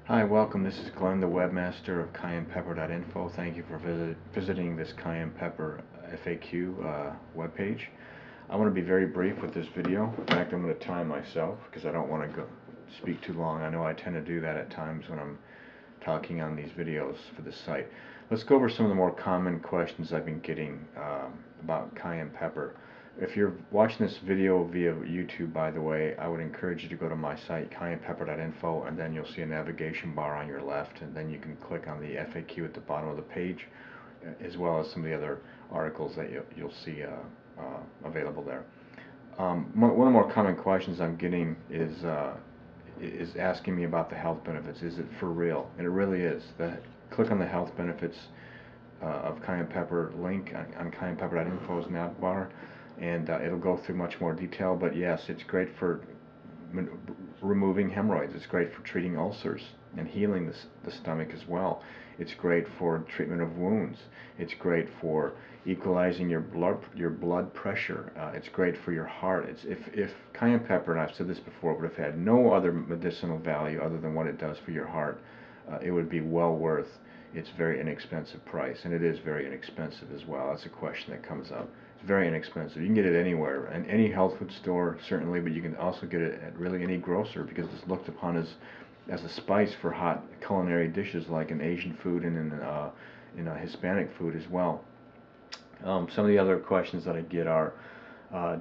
Hi, welcome. This is Glenn, the webmaster of CayennePepper.info. Thank you for visiting this Cayenne Pepper FAQ webpage. I want to be very brief with this video. In fact, I'm going to time myself because I don't want to speak too long. I know I tend to do that at times when I'm talking on these videos for the site. Let's go over some of the more common questions I've been getting about cayenne pepper. If you're watching this video via YouTube, by the way, I would encourage you to go to my site, CayennePepper.info, and then you'll see a navigation bar on your left, and then you can click on the FAQ at the bottom of the page, as well as some of the other articles that you'll see available there. One of the more common questions I'm getting is asking me about the health benefits. Is it for real? And it really is. Click on the health benefits of cayenne pepper link on CayennePepper.info's nav bar, and it'll go through much more detail. But yes, it's great for removing hemorrhoids. It's great for treating ulcers and healing the stomach as well. It's great for treatment of wounds. It's great for equalizing your blood pressure. It's great for your heart. If cayenne pepper, and I've said this before, but if it had no other medicinal value other than what it does for your heart, it would be well worth its very inexpensive price, and it is very inexpensive as well. That's a question that comes up. It's very inexpensive. You can get it anywhere, in any health food store certainly, but you can also get it at really any grocer because it's looked upon as a spice for hot culinary dishes like in Asian food and in Hispanic food as well. Some of the other questions that I get are,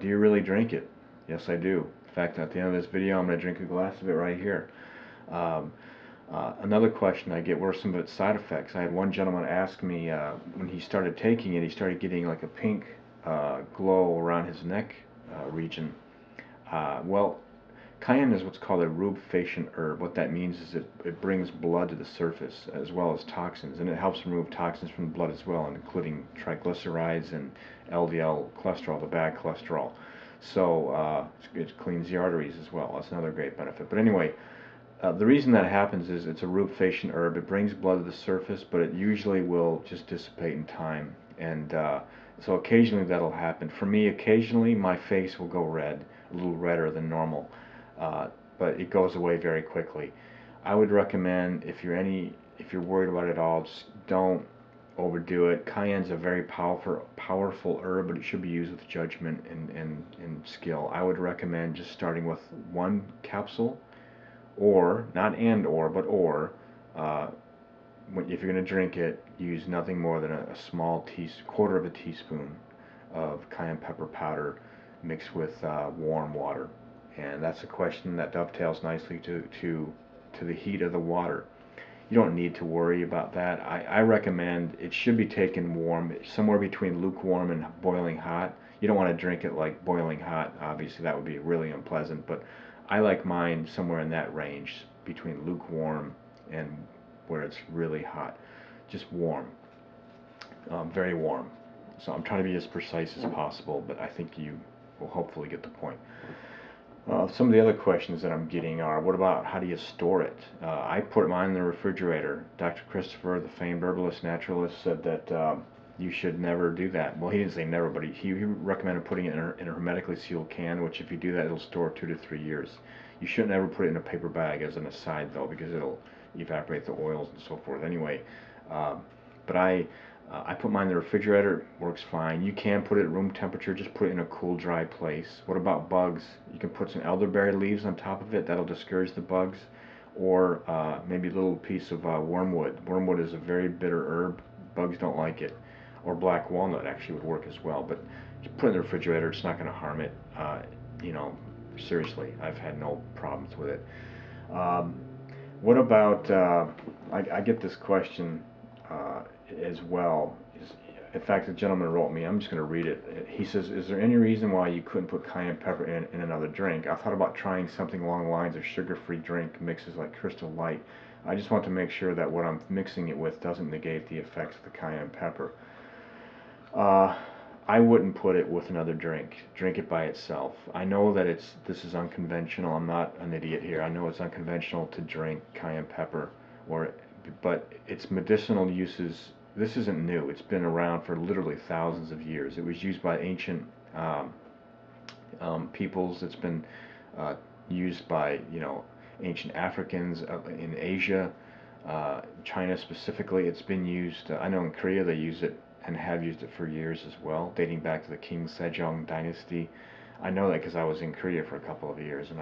do you really drink it? Yes, I do. In fact, at the end of this video, I'm going to drink a glass of it right here. Another question I get, what are some of its side effects? I had one gentleman ask me when he started taking it, he started getting like a pink glow around his neck region. Well, cayenne is what's called a rubefacient herb. What that means is it brings blood to the surface as well as toxins, and it helps remove toxins from the blood as well, including triglycerides and LDL cholesterol, the bad cholesterol. So it cleans the arteries as well. That's another great benefit. But anyway, the reason that happens is it's a rubefacient herb. It brings blood to the surface, but it usually will just dissipate in time. And so occasionally that'll happen. For me, occasionally my face will go red, a little redder than normal, but it goes away very quickly. I would recommend if you're worried about it at all, just don't overdo it. Cayenne's a very powerful herb, but it should be used with judgment and skill. I would recommend just starting with one capsule, or not but if you're going to drink it, use nothing more than a small quarter of a teaspoon of cayenne pepper powder mixed with warm water. And that's a question that dovetails nicely to the heat of the water. You don't need to worry about that. I recommend it should be taken warm, somewhere between lukewarm and boiling hot. You don't want to drink it like boiling hot. Obviously, that would be really unpleasant, but I like mine somewhere in that range between lukewarm and where it's really hot. Just warm, very warm. So I'm trying to be as precise as possible, but I think you will hopefully get the point. Some of the other questions that I'm getting are, what about how do you store it? I put mine in the refrigerator. Dr. Christopher, the famed herbalist naturalist, said that you should never do that. Well, he didn't say never, but he recommended putting it in a hermetically sealed can, which if you do that, it'll store 2 to 3 years. You shouldn't ever put it in a paper bag as an aside, though, because it'll evaporate the oils and so forth. Anyway, but I put mine in the refrigerator, works fine. You can put it at room temperature, just put it in a cool, dry place. What about bugs? You can put some elderberry leaves on top of it, that'll discourage the bugs. Or maybe a little piece of wormwood. Wormwood is a very bitter herb, bugs don't like it. Or black walnut actually would work as well, but just put it in the refrigerator, it's not going to harm it. You know, seriously, I've had no problems with it. What about, I get this question as well. In fact, a gentleman wrote me, I'm just going to read it. He says, is there any reason why you couldn't put cayenne pepper in another drink? I thought about trying something along the lines of sugar-free drink mixes like Crystal Light. I just want to make sure that what I'm mixing it with doesn't negate the effects of the cayenne pepper. I wouldn't put it with another drink. Drink it by itself. I know that this is unconventional. I'm not an idiot here. I know it's unconventional to drink cayenne pepper, but its medicinal uses, this isn't new. It's been around for literally thousands of years. It was used by ancient peoples. It's been used by ancient Africans in Asia, China specifically. It's been used, I know in Korea they use it and have used it for years as well, dating back to the King Sejong dynasty. I know that because I was in Korea for a couple of years, and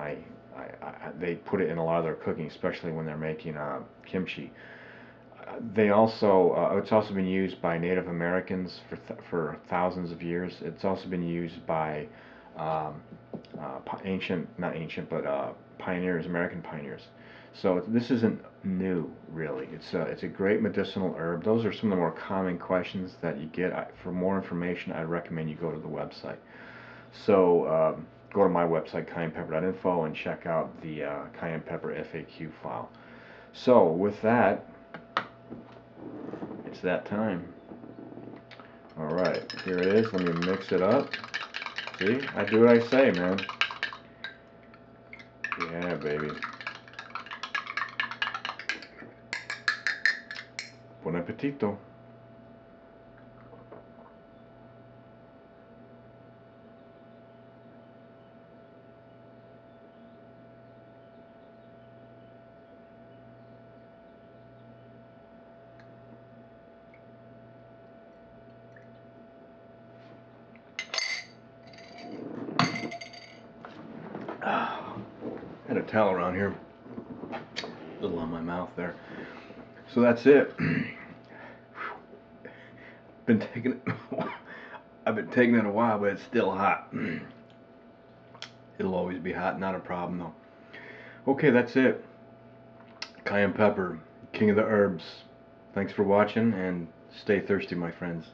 they put it in a lot of their cooking, especially when they're making kimchi. They also, it's also been used by Native Americans for thousands of years. It's also been used by um, not ancient, but pioneers, American pioneers. So this isn't new, really. It's a great medicinal herb. Those are some of the more common questions that you get. For more information, I recommend you go to the website. So go to my website, cayennepepper.info, and check out the cayenne pepper FAQ file. So with that, it's that time. All right, here it is. Let me mix it up. See, I do what I say, man. Yeah, baby. Buon appetito. Had a towel around here, a little on my mouth there. So that's it. Been taking it. I've been taking it a while, but it's still hot. It'll always be hot, not a problem though. Okay, that's it. Cayenne pepper, king of the herbs. Thanks for watching, and stay thirsty, my friends.